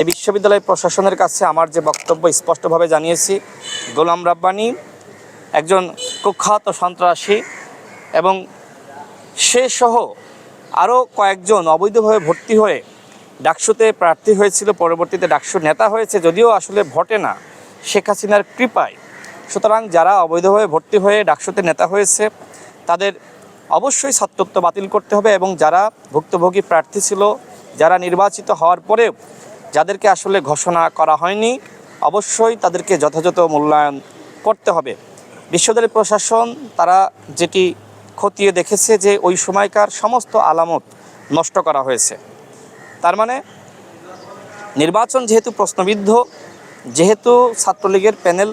এই বিশ্ববিদ্যালয় প্রশাসনের কাছে আমার যে বক্তব্য স্পষ্টভাবে জানিয়েছি, গোলাম রাব্বানী একজন কুখ্যাত সন্ত্রাসী এবং সে সহ আরও কয়েকজন অবৈধভাবে ভর্তি হয়ে ডাকসুতে প্রার্থী হয়েছিল, পরবর্তীতে ডাকসুর নেতা হয়েছে, যদিও আসলে ভোটে না, শেখ হাসিনার কৃপায়। সুতরাং যারা অবৈধভাবে ভর্তি হয়ে ডাকসুতে নেতা হয়েছে তাদের অবশ্যই ছাত্রত্ব বাতিল করতে হবে এবং যারা ভুক্তভোগী প্রার্থী ছিল, যারা নির্বাচিত হওয়ার পরেও যাদেরকে আসলে ঘোষণা করা হয়নি, অবশ্যই তাদেরকে যথাযথ মূল্যায়ন করতে হবে। বিশ্ববিদ্যালয় প্রশাসন তারা যেটি খতিয়ে দেখেছে যে ওই সময়কার সমস্ত আলামত নষ্ট করা হয়েছে। তার মানে নির্বাচন যেহেতু প্রশ্নবিদ্ধ, যেহেতু ছাত্রলীগের প্যানেল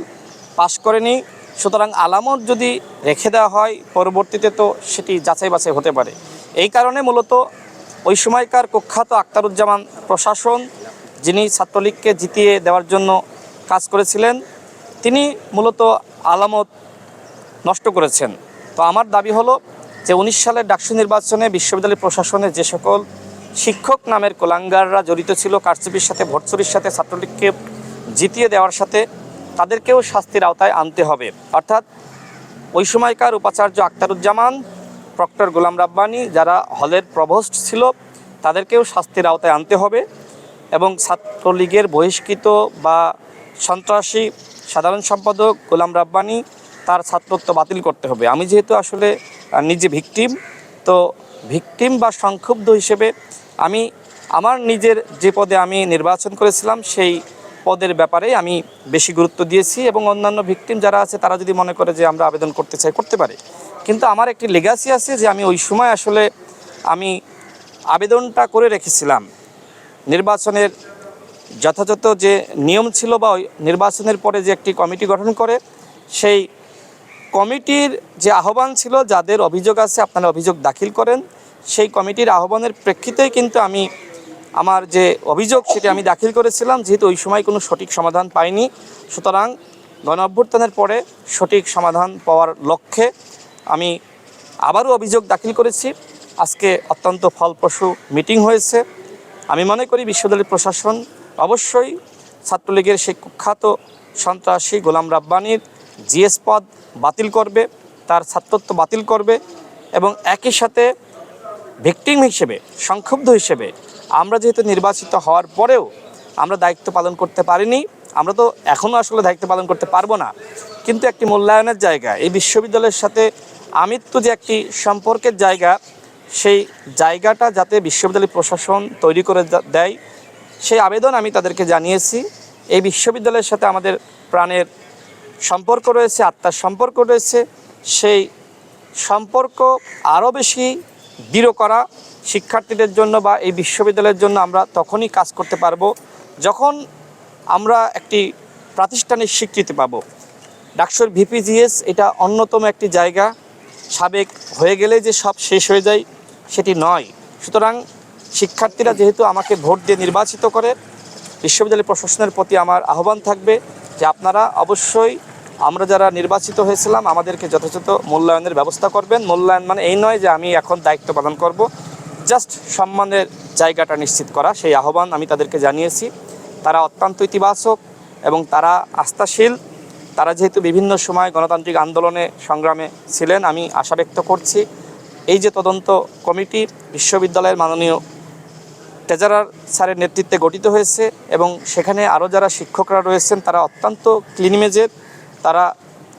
পাশ করেনি, সুতরাং আলামত যদি রেখে দেওয়া হয় পরবর্তীতে তো সেটি যাচাই বাছাই হতে পারে। এই কারণে মূলত ওই সময়কার কুখ্যাত আখতারুজ্জামান প্রশাসন, যিনি ছাত্রলীগকে জিতিয়ে দেওয়ার জন্য কাজ করেছিলেন, তিনি মূলত আলামত নষ্ট করেছেন। তো আমার দাবি হলো যে 19 সালের ডাকসু নির্বাচনে বিশ্ববিদ্যালয় প্রশাসনের যে সকল শিক্ষক নামের কোলাঙ্গাররা জড়িত ছিল কারচুপির সাথে, ভোট চুরির সাথে, ছাত্রলীগকে জিতিয়ে দেওয়ার সাথে, তাদেরকেও শাস্তির আওতায় আনতে হবে। অর্থাৎ ওই সময়কার উপাচার্য আখতারুজ্জামান, প্রক্টর গোলাম রাব্বানী, যারা হলের প্রভোস্ট ছিল, তাদেরকেও শাস্তির আওতায় আনতে হবে এবং ছাত্রলীগের বহিষ্কৃত বা সন্ত্রাসী সাধারণ সম্পাদক গোলাম রাব্বানী, তার ছাত্রত্ব বাতিল করতে হবে। আমি যেহেতু আসলে নিজে ভিকটিম, তো ভিকটিম বা সংক্ষুব্ধ হিসেবে আমি আমার নিজের যে পদে আমি নির্বাচন করেছিলাম সেই পদের ব্যাপারে আমি বেশি গুরুত্ব দিয়েছি এবং অন্যান্য ভিকটিম যারা আছে তারা যদি মনে করে যে আমরা আবেদন করতে চাই, করতে পারে। কিন্তু আমার একটি লেগাসি আছে যে আমি ওই সময় আসলে আমি আবেদনটা করে রেখেছিলাম। নির্বাচনের যথাযথ যে নিয়ম ছিল বা ওই নির্বাচনের পরে যে একটি কমিটি গঠন করে, সেই কমিটির যে আহ্বান ছিল, যাদের অভিযোগ আছে আপনারা অভিযোগ দাখিল করেন, সেই কমিটির আহ্বানের প্রেক্ষিতেই কিন্তু আমি আমার যে অভিযোগ সেটি আমি দাখিল করেছিলাম। যেহেতু ওই সময় কোনো সঠিক সমাধান পাইনি, সুতরাং গণ অভ্যুত্থানের পরে সঠিক সমাধান পাওয়ার লক্ষ্যে আমি আবারও অভিযোগ দাখিল করেছি। আজকে অত্যন্ত ফলপ্রসূ মিটিং হয়েছে। আমি মনে করি বিশ্ববিদ্যালয় প্রশাসন অবশ্যই ছাত্রলীগের সেই কুখ্যাত সন্ত্রাসী গোলাম রাব্বানীর জিএস পদ বাতিল করবে, তার ছাত্রত্ব বাতিল করবে এবং একই সাথে ভিকটিম হিসেবে, সংক্ষুব্ধ হিসেবে আমরা যেহেতু নির্বাচিত হওয়ার পরেও আমরা দায়িত্ব পালন করতে পারিনি, আমরা তো এখনও আসলে দায়িত্ব পালন করতে পারবো না, কিন্তু একটি মূল্যায়নের জায়গা, এই বিশ্ববিদ্যালয়ের সাথে আমৃত্যু যে একটি সম্পর্কের জায়গা, সেই জায়গাটা যাতে বিশ্ববিদ্যালয় প্রশাসন তৈরি করে দেয় সেই আবেদন আমি তাদেরকে জানিয়েছি। এই বিশ্ববিদ্যালয়ের সাথে আমাদের প্রাণের সম্পর্ক রয়েছে, আত্মার সম্পর্ক রয়েছে। সেই সম্পর্ক আরও বেশি দৃঢ় করা শিক্ষার্থীদের জন্য বা এই বিশ্ববিদ্যালয়ের জন্য আমরা তখনই কাজ করতে পারবো যখন আমরা একটি প্রাতিষ্ঠানিক স্বীকৃতি পাব। ডাকসুর ভিপিজিএস এটা অন্যতম একটি জায়গা, সাবেক হয়ে গেলে যে সব শেষ হয়ে যায় সেটি নয়। সুতরাং শিক্ষার্থীরা যেহেতু আমাকে ভোট দিয়ে নির্বাচিত করে, বিশ্ববিদ্যালয় প্রশাসনের প্রতি আমার আহ্বান থাকবে যে আপনারা অবশ্যই আমরা যারা নির্বাচিত হয়েছিলাম আমাদেরকে যথাযথ মূল্যায়নের ব্যবস্থা করবেন। মূল্যায়ন মানে এই নয় যে আমি এখন দায়িত্ব পালন করব, জাস্ট সম্মানের জায়গাটা নিশ্চিত করা, সেই আহ্বান আমি তাদেরকে জানিয়েছি। তারা অত্যন্ত ইতিবাচক এবং তারা আস্থাশীল। তারা যেহেতু বিভিন্ন সময় গণতান্ত্রিক আন্দোলনে সংগ্রামে ছিলেন, আমি আশা ব্যক্ত করছি এই যে তদন্ত কমিটি বিশ্ববিদ্যালয়ের মাননীয় ট্রেজারার স্যারের নেতৃত্বে গঠিত হয়েছে এবং সেখানে আরও যারা শিক্ষকরা রয়েছেন তারা অত্যন্ত ক্লিন ইমেজের, তারা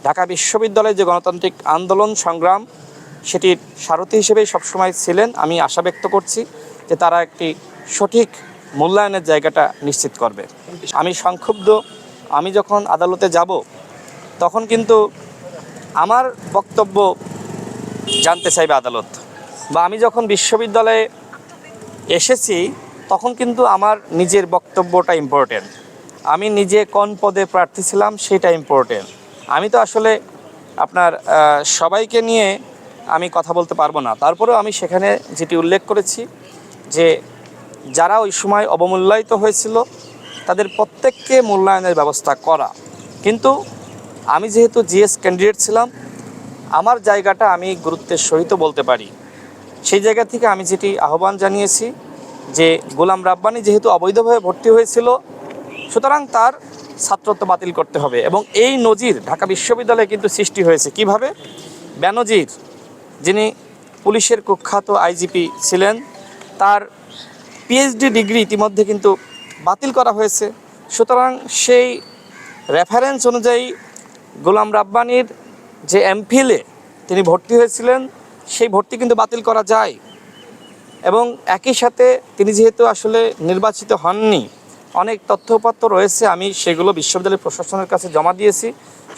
ঢাকা বিশ্ববিদ্যালয়ে যে গণতান্ত্রিক আন্দোলন সংগ্রাম সেটির সারথি হিসেবেই সবসময় ছিলেন। আমি আশা ব্যক্ত করছি যে তারা একটি সঠিক মূল্যায়নের জায়গাটা নিশ্চিত করবে। আমি সংক্ষুব্ধ, আমি যখন আদালতে যাব তখন কিন্তু আমার বক্তব্য জানতে চাইবে আদালত, বা আমি যখন বিশ্ববিদ্যালয়ে এসেছি তখন কিন্তু আমার নিজের বক্তব্যটা ইম্পর্টেন্ট। আমি নিজে কোন পদে প্রার্থী ছিলাম সেটা ইম্পর্টেন্ট। আমি তো আসলে আপনার সবাইকে নিয়ে আমি কথা বলতে পারবো না। তারপরেও আমি সেখানে যেটি উল্লেখ করেছি যে যারা ওই সময় অবমূল্যায়িত হয়েছিল তাদের প্রত্যেককে মূল্যায়নের ব্যবস্থা করা। কিন্তু আমি যেহেতু জিএস ক্যান্ডিডেট ছিলাম, আমার জায়গাটা আমি গুরুত্বের সহিত বলতে পারি। সেই জায়গা থেকে আমি যেটি আহ্বান জানিয়েছি যে গোলাম রাব্বানি যেহেতু অবৈধভাবে ভর্তি হয়েছিল, সুতরাং তার ছাত্রত্ব বাতিল করতে হবে। এবং এই নজির ঢাকা বিশ্ববিদ্যালয়ে কিন্তু সৃষ্টি হয়েছে কিভাবে? বেনজির, যিনি পুলিশের কুখ্যাত আইজিপি ছিলেন, তার পিএইচডি ডিগ্রি ইতিমধ্যে কিন্তু বাতিল করা হয়েছে। সুতরাং সেই রেফারেন্স অনুযায়ী গোলাম রাব্বানির যে এমফিলে তিনি ভর্তি হয়েছিলেন, সেই ভর্তি কিন্তু বাতিল করা যায়। এবং একই সাথে তিনি যেহেতু আসলে নির্বাচিত হননি, অনেক তথ্যপত্র রয়েছে, আমি সেগুলো বিশ্ববিদ্যালয় প্রশাসনের কাছে জমা দিয়েছি।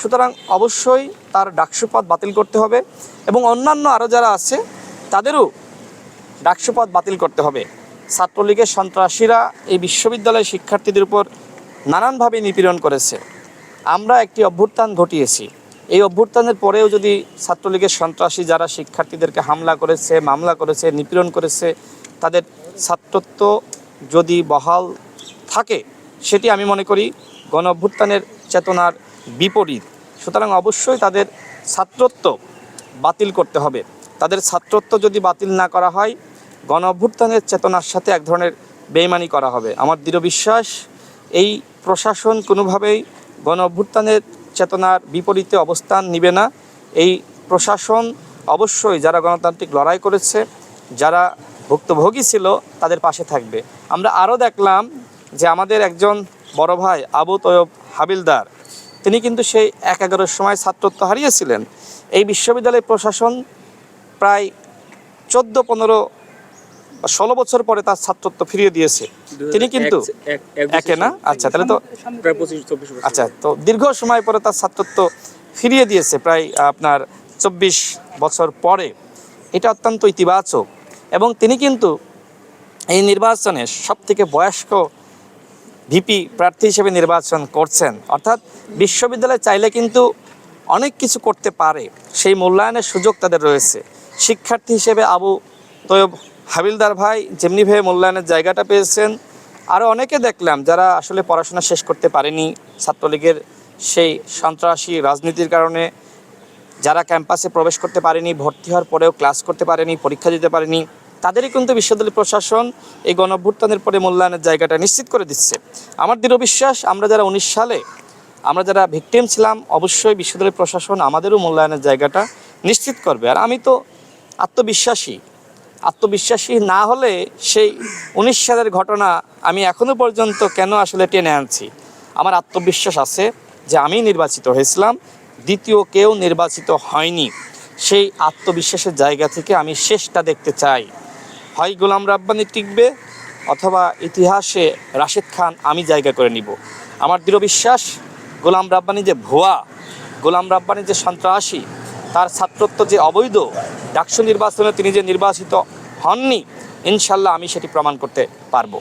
সুতরাং অবশ্যই তার ডাকসুপদ বাতিল করতে হবে এবং অন্যান্য আরও যারা আছে তাদেরও ডাকসুপদ বাতিল করতে হবে। ছাত্রলীগের সন্ত্রাসীরা এই বিশ্ববিদ্যালয়ের শিক্ষার্থীদের উপর নানানভাবে নিপীড়ন করেছে। আমরা একটি অভ্যুত্থান ঘটিয়েছি। এই অভ্যুত্থানের পরেও যদি ছাত্রলীগের সন্ত্রাসী যারা শিক্ষার্থীদেরকে হামলা করেছে, মামলা করেছে, নিপীড়ন করেছে, তাদের ছাত্রত্ব যদি বহাল থাকে, সেটি আমি মনে করি গণ অভ্যুত্থানের চেতনার বিপরীত। সুতরাং অবশ্যই তাদের ছাত্রত্ব বাতিল করতে হবে। তাদের ছাত্রত্ব যদি বাতিল না করা হয়, গণ অভ্যুত্থানের চেতনার সাথে এক ধরনের বেইমানি করা হবে। আমার দৃঢ় বিশ্বাস এই প্রশাসন কোনোভাবেই গণ অভ্যুত্থানের চেতনার বিপরীতে অবস্থান নেবে না। এই প্রশাসন অবশ্যই যারা গণতান্ত্রিক লড়াই করেছে, যারা ভুক্তভোগী ছিল, তাদের পাশে থাকবে। আমরা আরও দেখলাম যে আমাদের একজন বড় ভাই আবু তৈয়ব হাবিলদার, তিনি কিন্তু সেই ১-১১ সময় ছাত্রত্ব হারিয়েছিলেন। এই বিশ্ববিদ্যালয় প্রশাসন প্রায় 14-15-16 বছর পরে তার ছাত্রত্ব ফিরিয়ে দিয়েছে। তিনি কিন্তু একে না, আচ্ছা তাহলে তো প্রায় 25-24 বছর। আচ্ছা, তো দীর্ঘ সময় পরে তার ছাত্রত্ব ফিরিয়ে দিয়েছে, প্রায় আপনার 24 বছর পরে। এটা অত্যন্ত ইতিবাচক। এবং তিনি কিন্তু এই নির্বাচনে সবথেকে বয়স্ক ভিপি প্রার্থী হিসেবে নির্বাচন করছেন। অর্থাৎ বিশ্ববিদ্যালয় চাইলে কিন্তু অনেক কিছু করতে পারে, সেই মূল্যায়নের সুযোগ তাদের রয়েছে। শিক্ষার্থী হিসেবে আবু তৈয়ব হাবিলদার ভাই যেমনিভাবে মূল্যায়নের জায়গাটা পেয়েছেন, আরও অনেকে দেখলাম যারা আসলে পড়াশোনা শেষ করতে পারেনি, ছাত্রলীগের সেই সন্ত্রাসী রাজনীতির কারণে যারা ক্যাম্পাসে প্রবেশ করতে পারেনি, ভর্তি হওয়ার পরেও ক্লাস করতে পারেনি, পরীক্ষা দিতে পারেনি, তাদেরই কিন্তু বিশ্ববিদ্যালয় প্রশাসন এই গণঅভ্যুত্থানের পরে মূল্যায়নের জায়গাটা নিশ্চিত করে দিচ্ছে। আমার দৃঢ় বিশ্বাস আমরা যারা 19 সালে আমরা যারা ভিকটিম ছিলাম, অবশ্যই বিশ্ববিদ্যালয় প্রশাসন আমাদেরও মূল্যায়নের জায়গাটা নিশ্চিত করবে। আর আমি তো আত্মবিশ্বাসী না হলে সেই 19 সালের ঘটনা আমি এখনও পর্যন্ত কেন আসলে টেনে আনছি। আমার আত্মবিশ্বাস আছে যে আমি নির্বাচিত হয়েছিলাম, দ্বিতীয় কেউ নির্বাচিত হয়নি। সেই আত্মবিশ্বাসের জায়গা থেকে আমি শেষটা দেখতে চাই। হয় গোলাম রাব্বানি টিকবে, অথবা ইতিহাসে রাশেদ খান আমি জায়গা করে নিব। আমার দৃঢ় বিশ্বাস গোলাম রাব্বানি যে ভুয়া, গোলাম রাব্বানি যে সন্ত্রাসী, তার ছাত্রত্ব যে অবৈধ, ডাকসু নির্বাচনে তিনি যে নির্বাচিত হননি, ইনশাল্লাহ আমি সেটি প্রমাণ করতে পারবো।